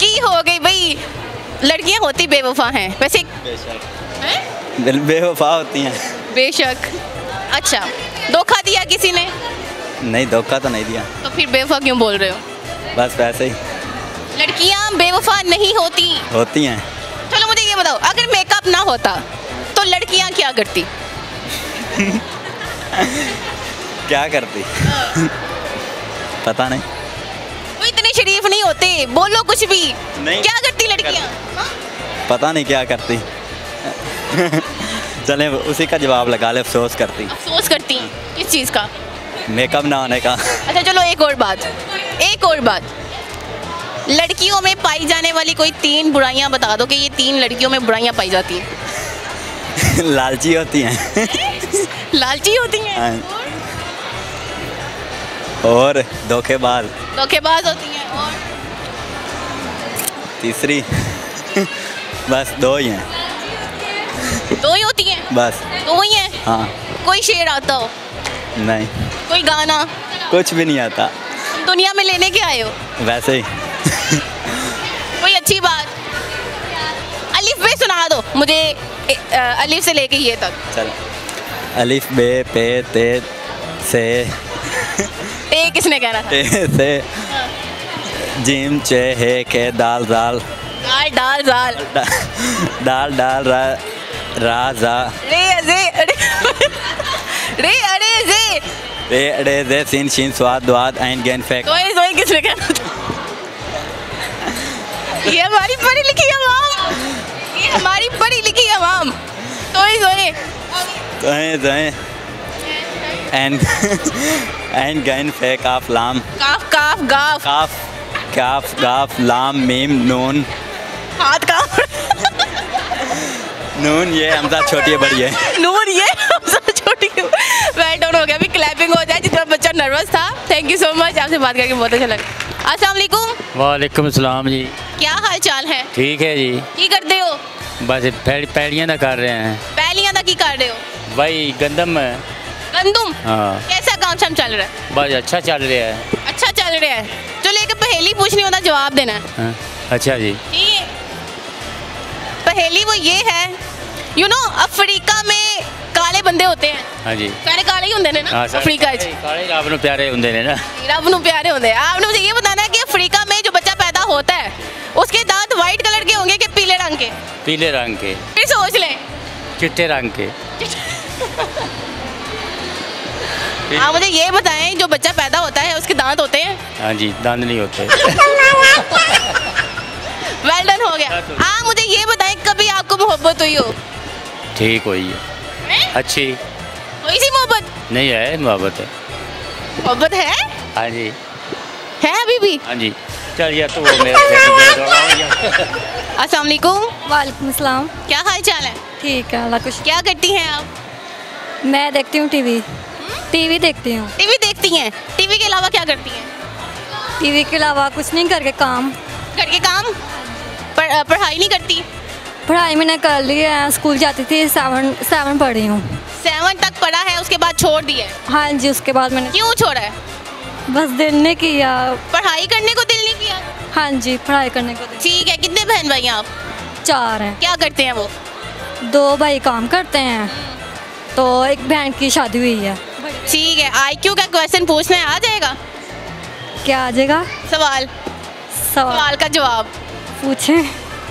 की हो गई भाई, लड़कियाँ होती बेवफा हैं वैसे। बेवफा होती हैं। बेशक। अच्छा, धोखा दिया किसी ने? नहीं धोखा तो नहीं दिया। तो फिर बेवफा क्यों बोल रहे हो? बस वैसे ही। लड़कियां बेवफा नहीं होती। होती हैं। चलो मुझे ये बताओ, अगर मेकअप ना होता तो लड़कियां क्या करती? क्या करती? पता नहीं। वो इतने शरीफ नहीं होते, बोलो कुछ भी। नहीं। क्या करती लड़कियां? पता नहीं क्या करती। चले उसी का जवाब लगा ले, अफसोस करती। अफसोस करती किस चीज़ का? मेकअप ना होने का। अच्छा चलो एक और बात, लड़कियों में पाई जाने वाली कोई 3 बुराइयां बता दो कि ये 3 लड़कियों में बुराइयां पाई जाती हैं। लालची होती हैं। लालची होती हैं। हाँ। और धोखेबाज होती हैं। और तीसरी बस 2 ही हैं। 2 ही होती हैं। बस 2 ही हैं। हाँ। कोई शेर आता हो? नहीं, कोई गाना? कुछ भी नहीं आता। दुनिया में लेने के आए हो? वैसे ही। कोई अच्छी बात? अलिफ बे सुना दो मुझे, अलिफ से लेके ये तक। चल, अलिफ बे पे ते से टे किसने कहना था? ते से जीम चे हे के दाल दाल दाल दाल दाल दाल रा रा जा रे अजे रे अरे जे रे अरे जे सिन शिन स्वाद द्वाद एंड गेन फेक। सोए किसने कहना था? ये हमारी पढ़ी लिखी आवाम, ये हमारी पढ़ी लिखी आवाम। सोए एंड गेन फेक ऑफ लाम काफ काफ गाफ काफ काफ गाफ लाम मीम नून हाथ काफ नून ये हमसा छोटी है बड़ी है। नूर ये हमसे छोटी है। वेल डन हो गया, अभी क्लैपिंग हो जाए जितना बच्चा नर्वस था। थैंक यू सो मच, आपसे बात करके बहुत अच्छा लगा। अस्सलाम वालेकुम। वालेकुम सलाम जी। क्या हाल चाल है? ठीक है जी। की करते हो? बस पैड़ियां दा कर रहे हैं। पहलियां दा की कर रहे हो? भाई गंदम। गंदुम। हाँ। कैसा काम शाम चल रहा है? बस अच्छा चल रहा है। अच्छा चल रहा है। जो लेके पहेली पूछनी होता जवाब देना है। हाँ। अच्छा जी। ठीक है। पहेली वो ये है, यू नो अफ्रीका में काले बंदे होते हैं। हाँ जी। सारे काले ही होंगे ने ना? हाँ, अफ्रीका च काले रब नूं प्यारे होंदे ने ना। रब नूं प्यारे होंगे। आपने मुझे ये बताना है कि अफ्रीका में जो बच्चा पैदा होता है उसके दांत व्हाइट कलर के होंगे कि पीले रंग के? पीले रंग के। फिर सोच लें। चिट्टे रंग के। हाँ, मुझे ये बताएं जो बच्चा पैदा होता है उसके दांत होते हैं? हाँ जी, दांत नहीं होते। वेल डन हो गया। हाँ, मुझे ये बताएं कभी आपको मोहब्बत हुई हो? ठीक हुई है। अच्छी कोई सी मोहब्बत? नहीं है, मोहब्बत है। मोहब्बत है? हाँ जी। है अभी भी? हाँ जी। चल यार, तो वो मेरा अस्सलाम वालेकुम। वालेकुम सलाम। क्या हाल चाल है? ठीक है, अल्लाह कुछ। क्या करती हैं आप? मैं देखती हूँ टीवी देखती हूँ। टीवी देखती हैं? टीवी के अलावा क्या करती हैं? टीवी के अलावा कुछ नहीं, करके काम। घर के काम? पढ़ाई नहीं करती? पढ़ाई मैंने कर ली है, स्कूल जाती थी, 7 पढ़ी हूँ। 7 तक पढ़ा है, उसके बाद छोड़ दिया? हाँ जी, उसके बाद मैंने। क्यों छोड़ा है? बस दिल नहीं किया। पढ़ाई करने को दिल नहीं किया? हाँ जी, पढ़ाई करने को। ठीक है। कितने बहन भाई हैं आप? 4 हैं। क्या करते हैं वो? 2 भाई काम करते हैं, तो एक बहन की शादी हुई है। ठीक है। IQ का क्वेश्चन पूछना है, आ जाएगा? क्या आ जाएगा? सवाल का जवाब पूछें।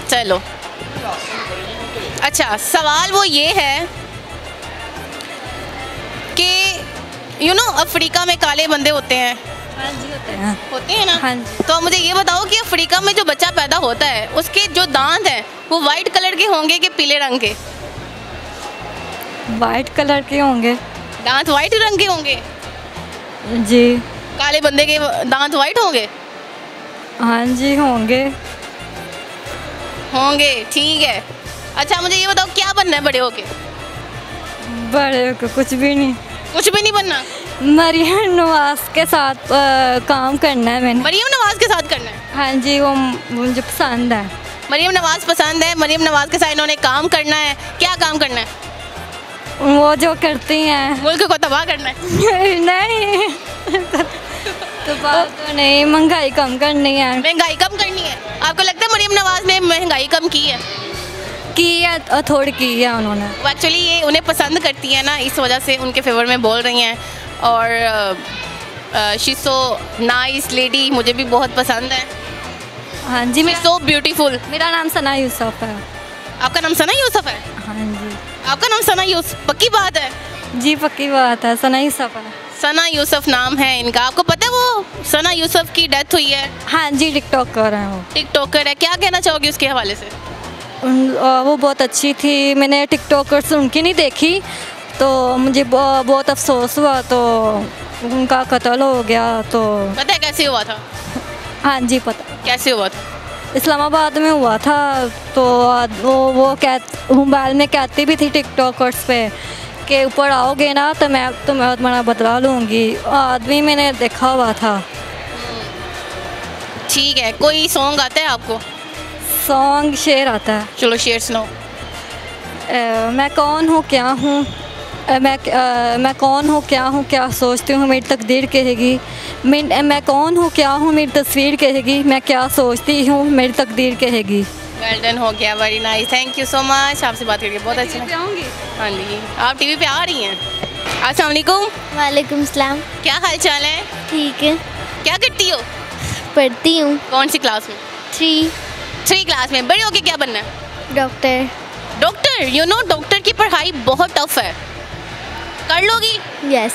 चलो। अच्छा, सवाल वो ये है कि यू नो अफ्रीका में काले बंदे होते हैं। हाँ जी, होते हैं ना? हाँ जी। तो मुझे ये बताओ कि अफ्रीका में जो बच्चा पैदा होता है उसके जो दांत हैं वो वाइट कलर के होंगे कि पीले रंग के? वाइट कलर के होंगे। दांत वाइट रंग के होंगे? जी। काले बंदे के दांत वाइट होंगे? हाँ जी, होंगे। ठीक है। अच्छा, मुझे ये बताओ क्या बनना है बड़े होके? बड़े होके कुछ भी नहीं। कुछ भी नहीं बनना? मरियम नवाज के साथ काम करना है मैंने। मरियम नवाज के साथ करना है? हाँ जी, वो मुझे पसंद है। मरियम नवाज पसंद है। मरियम नवाज के साथ इन्होंने काम करना है। क्या काम करना है? वो जो करती हैं। मुल्क को तबाह करना है? नहीं तो बात तो नहीं, महंगाई कम करनी है। महंगाई कम करनी है? आपको लगता है मरियम नवाज ने महंगाई कम की है? थोड़ी की है उन्होंने। वो एक्चुअली ये उन्हें पसंद करती है ना, इस वजह से उनके फेवर में बोल रही हैं। और शी सो नाइस लेडी, मुझे भी बहुत पसंद है। हाँ जी, मैं सो ब्यूटीफुल। मेरा नाम सना यूसुफ है। आपका नाम सना यूसुफ है? हाँ जी। आपका नाम सना यूसुफ? पक्की बात है? जी, पक्की बात है, सना यूसुफ है। सना यूसुफ नाम है इनका। आपको पता है वो सना यूसुफ की डेथ हुई है? हाँ जी, टिकटॉकर है वो। टिकटॉकर है। क्या कहना चाहोगे उसके हवाले से? वो बहुत अच्छी थी। मैंने टिकटॉकर से उनकी नहीं देखी, तो मुझे बहुत अफसोस हुआ, तो उनका कत्ल हो गया। तो पता है कैसे हुआ था? हाँ जी पता। कैसे हुआ था? इस्लामाबाद में हुआ था। तो वो मोबाइल में कहती भी थी टिकटॉकर्स पे कि ऊपर आओगे ना तो मैं तुम्हारा बदला लूँगी। आदमी मैंने देखा हुआ था। ठीक है, कोई सॉन्ग आता है आपको? सॉन्ग शेर आता है। चलो शेर सुनाओ। मैं कौन हूँ क्या हूँ, मैं कौन हूँ क्या हूँ, क्या सोचती हूँ मेरी तकदीर कहेगी। मैं कौन हूँ क्या हूँ मेरी तस्वीर कहेगी, मैं क्या सोचती हूँ मेरी तकदीर कहेगी। वेल डन, हो गया, very nice, thank you so much. आपसे बात करके बहुत अच्छा लगा। हाँ जी, आप टीवी पे आ रही हैं। अस्सलाम वालेकुम। वालेकुम सलाम। क्या हाल चाल है? ठीक है। क्या करती हो? पढ़ती हूँ। कौन सी क्लास में? 3 क्लास में। बड़े होके क्या बनना है? Doctor. Doctor? You know doctor की पढ़ाई बहुत टफ है, कर लोगी? यस।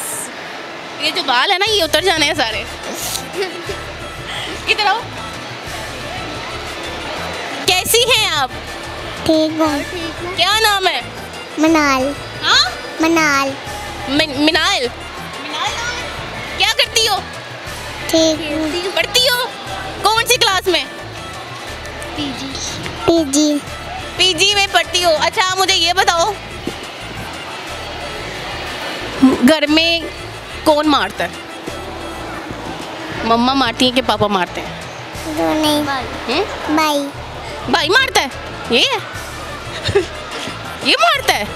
ये जो बाल है ना ये उतर जाने हैं सारे। किधर आओ। कैसी हैं आप? ठीक हूँ। क्या नाम है? मनाल। हाँ? मनाल। मिनाल। क्या करती हो? ठीक। पढ़ती हो? कौन सी क्लास में? पीजी में पढ़ती हो। अच्छा आप मुझे ये बताओ, घर में कौन मारता है? मम्मा मारती है कि पापा मारते हैं? नहीं। भाई मारता है। ये ये मारता है?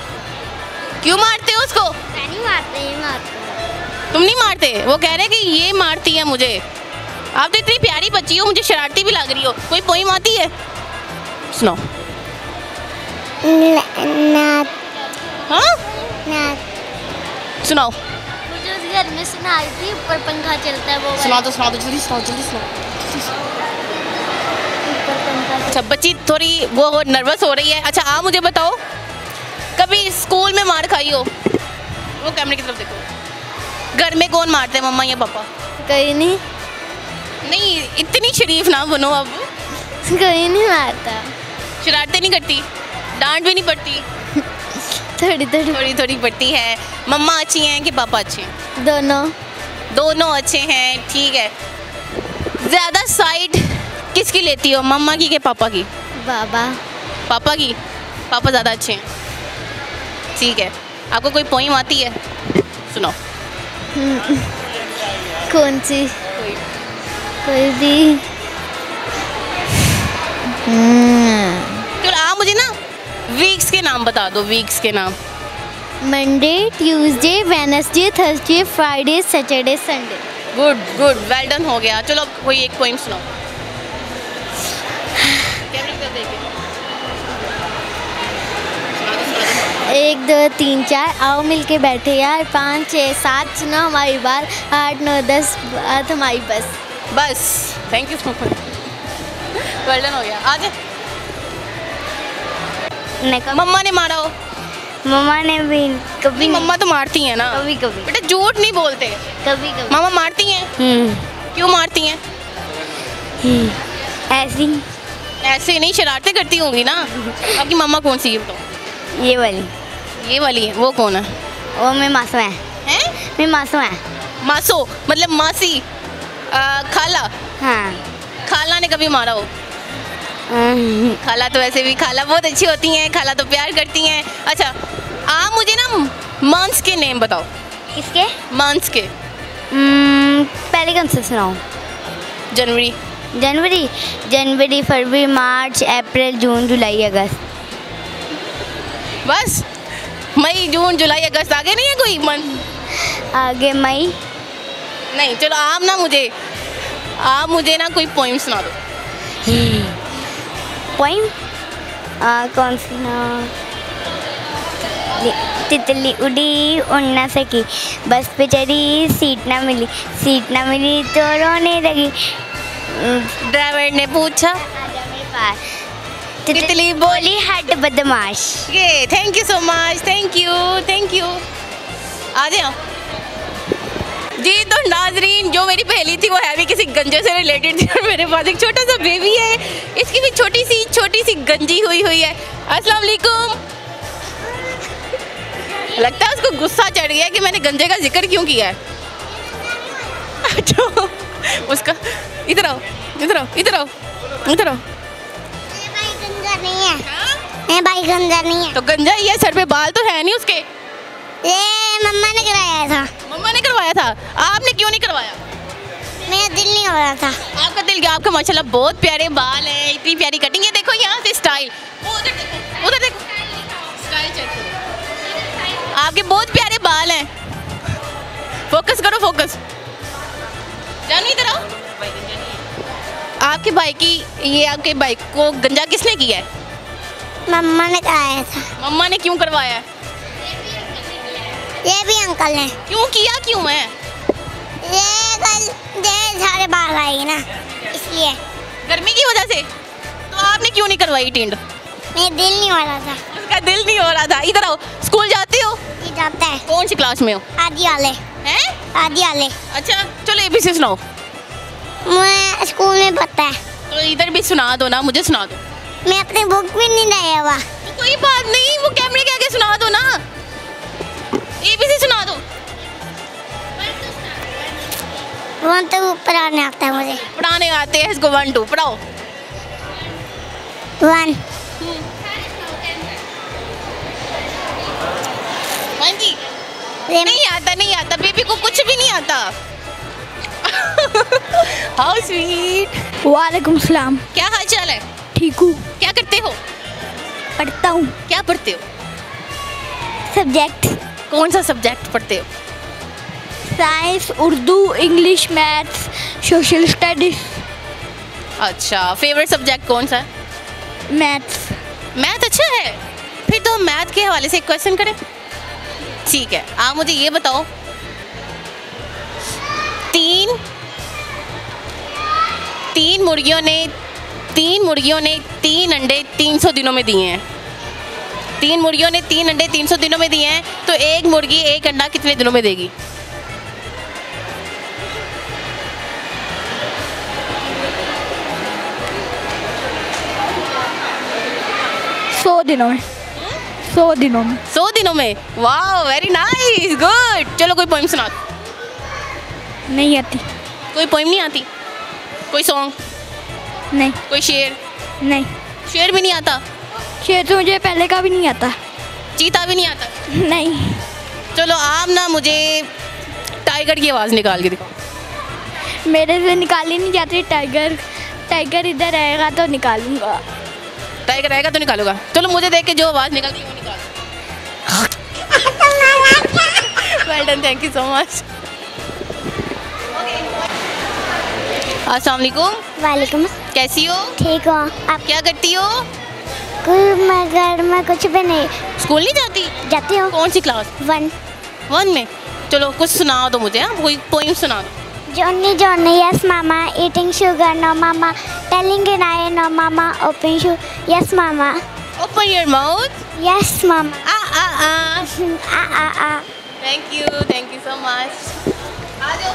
क्यों मारते हो उसको? नहीं मारते। तुम नहीं मारते? वो कह रहे कि ये मारती है मुझे। आप तो इतनी प्यारी बच्ची हो, मुझे शरारती भी लग रही हो। कोई पोइम आती है? सुनाओ। हाँ? सुनाओ। मुझे उस घर में सुनाई थी, ऊपर पंखा चलता है वो। सुनाओ जल्दी सुनाओ। अच्छा बच्ची थोड़ी वो नर्वस हो रही है। अच्छा आप मुझे बताओ, कभी स्कूल में मार खाई हो? वो कैमरे की तरफ देखो। घर में कौन मारते हैं, मम्मा या पापा? कहीं नहीं। नहीं इतनी शरीफ ना बनो अब। कहीं नहीं मारता। शरारतें नहीं करती? डांट भी नहीं पड़ती? थोड़ी पड़ती है। मम्मा अच्छी हैं कि पापा अच्छे हैं? दोनों अच्छे हैं। ठीक है, ज़्यादा साइड किसकी लेती हो, मम्मा की कि पापा की? पापा की। पापा ज़्यादा अच्छे हैं। ठीक है, आपको कोई पोइम आती है? सुनाओ। कौन सी? कोई भी। चलो आप मुझे ना वीक्स के नाम बता दो। वीक्स के नाम। Monday, Tuesday, Wednesday, Thursday, Friday, Saturday, Sunday. Good, well done, हो गया। चलो कोई एक पोइम सुनाओ। 1 2 3 4 आओ मिलके बैठे यार, 5 6 7 सुनो हमारी बात, 8 9 10 बात हमारी बस। Thank you so much. Well done, हो गया। आज मम्मा ने मारा हो? मम्मा ने भी कभी। मम्मा तो मारती हैं ना? कभी बेटा झूठ नहीं बोलते। कभी मामा मारती हैं? क्यों मारती हैं? ऐसे नहीं, शरारतें करती होंगी ना। आपकी मम्मा कौन सी है बताओ? ये वाली है। वो कौन है? वो मेरी मासू है। मेरी मासू है। मासो मतलब मासी? खाला? हाँ। खाला ने कभी मारा हो? खाला तो वैसे भी खाला बहुत अच्छी होती हैं, खाला तो प्यार करती हैं। अच्छा आप मुझे ना मंथ्स के नेम बताओ। किसके? मंथ्स के। पहले कौन से सुनाओ? जनवरी, फरवरी, मार्च, अप्रैल, जून, जुलाई, अगस्त। बस? मई, जून, जुलाई, अगस्त, आगे नहीं है कोई मंथ? आगे मई नहीं। चलो आप मुझे ना कोई पोइम सुना दो। पोइम? कौन सी ना? तितली उड़ी उड़ ना सकी, बस पे चढ़ी सीट ना मिली तो रोने लगी। ड्राइवर ने पूछा तितली बोली हट बदमाश। ये thank you so much. Thank you. आ जाओ जी। तो नाजरीन, जो मेरी पहेली थी वो है भी किसी गंजे से रिलेटेड थी, और मेरे पास एक छोटा सा बेबी है, इसकी भी छोटी सी गंजी हुई है। अस्सलाम वालेकुम। लगता है उसको गुस्सा चढ़ गया कि मैंने गंजे का जिक्र क्यों किया है। अच्छा उसका इधर आओ। इधर आओ, इधर आओ, इधर आओ। भाई गंजा नहीं है, भाई गंजा नहीं है। तो गंजा ही है, सर पे बाल तो है नहीं उसके। ये मम्मा ने कराया था। मम्मा ने करवाया था, आपने क्यों नहीं करवाया? मेरा दिल नहीं हो रहा था। आपका दिल क्या? आपका माशाल्लाह बहुत प्यारे बाल हैं, इतनी प्यारी कटिंग है। देखो यहाँ से स्टाइल, वो उधर देखो, उधर देखो, स्टाइल चेक करो। आपके बहुत प्यारे बाल हैं। फोकस करो, फोकस। जानू इधर आओ। आपके भाई की, ये आपके भाई को गंजा किसने किया है? मम्मा ने कराया था। मम्मा ने क्यों करवाया है? ये भी अंकल ने। क्यों किया, क्यों है? ये कल ढेर सारे बाल आएंगे ना, इसलिए। गर्मी की वजह से? तो आपने क्यों नहीं करवाई टिंड? मेरा दिल नहीं हो रहा था। उसका दिल नहीं हो रहा था। इधर आओ। स्कूल जाते हो? ये जाता है। कौन सी क्लास में हो? आदि वाले। हैं? आदि वाले। अच्छा चलो ABC सुनाओ। मैं स्कूल में पढ़ता है। तो इधर भी सुना दो ना, मुझे सुना दो। मैं अपनी बुक भी नहीं लाया हुआ। तो कोई बात नहीं, वो कैमरे के आगे सुना दो ना। ABC सुना दो। वो तो पढ़ाने आता है मुझे। पढ़ाने आते हैं इसको 1 2 पढ़ाओ। 1 हाँ जी। नहीं आता, नहीं आता, बेबी को कुछ भी नहीं आता। How sweet. वालेकुम सलाम। क्या हाल चाल है? ठीक हूँ। क्या करते हो? पढ़ता हूँ। क्या पढ़ते हो? सब्जेक्ट। कौन सा सब्जेक्ट पढ़ते हो? Science, Urdu, English, maths, social studies. अच्छा, फेवरेट सब्जेक्ट कौन सा है? मैथ्स। मैथ अच्छा है। फिर तो हम मैथ के हवाले से एक क्वेश्चन करें। ठीक है, आप मुझे ये बताओ, तीन मुर्गियों ने 3 अंडे 300 दिनों में दिए हैं। 3 मुर्गियों ने 3 अंडे 300 दिनों में दिए हैं, तो एक मुर्गी 1 अंडा कितने दिनों में देगी? सौ दिनों में। 100 दिनों में। वाह, वेरी नाइस, गुड। चलो कोई पोइम सुना दो। नहीं आती। कोई पोइम नहीं आती? कोई सॉन्ग? नहीं। कोई शेर? नहीं। शेर भी नहीं आता? शेर तो मुझे पहले का भी नहीं आता। चीता भी नहीं आता? नहीं। चलो आप ना मुझे टाइगर की आवाज़ निकाल के दिखाओ। मेरे से निकाली नहीं जाती। टाइगर इधर आएगा तो निकालूंगा। टाइगर आएगा तो निकालूंगा। चलो मुझे देख के जो आवाज़ निकाल के वो निकाल। Well done, thank you so much. अस्सलाम वालेकुम। वालेकुम। कैसी हो? ठीक हो आप? क्या करती हो? मैं घर में कुछ भी नहीं। स्कूल नहीं जाती? जाती हो। कौन सी क्लास? 1 में। चलो कुछ सुनाओ तो मुझे। हाँ, कोई पोइम सुना दो। Johnny, yes mama, eating sugar, no mama, telling an eye, no mama, open shoe, yes mama. Open your mouth. Yes mama. Thank you so much. आ जाओ।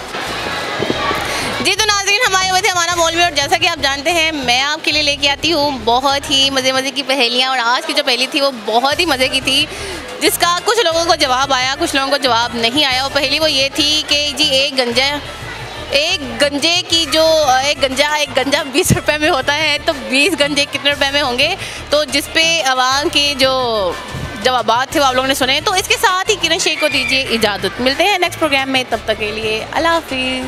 जी तो नाज़रीन, हम आए हुए थे हमारा मॉल में, और जैसा कि आप जानते हैं मैं आपके लिए लेके आती हूँ बहुत ही मज़े की पहेलियाँ। और आज की जो पहेली थी वो बहुत ही मज़े की थी, जिसका कुछ लोगों को जवाब आया, कुछ लोगों को जवाब नहीं आया। और पहेली वो ये थी कि जी एक गंजा 20 रुपए में होता है, तो 20 गंजे कितने रुपए में होंगे? तो जिस पे आवाम के जो जवाबात थे वो आप लोगों ने सुने। तो इसके साथ ही किरण शेख को दीजिए इजाज़त। मिलते हैं नेक्स्ट प्रोग्राम में, तब तक के लिए अल्लाह हाफिज़।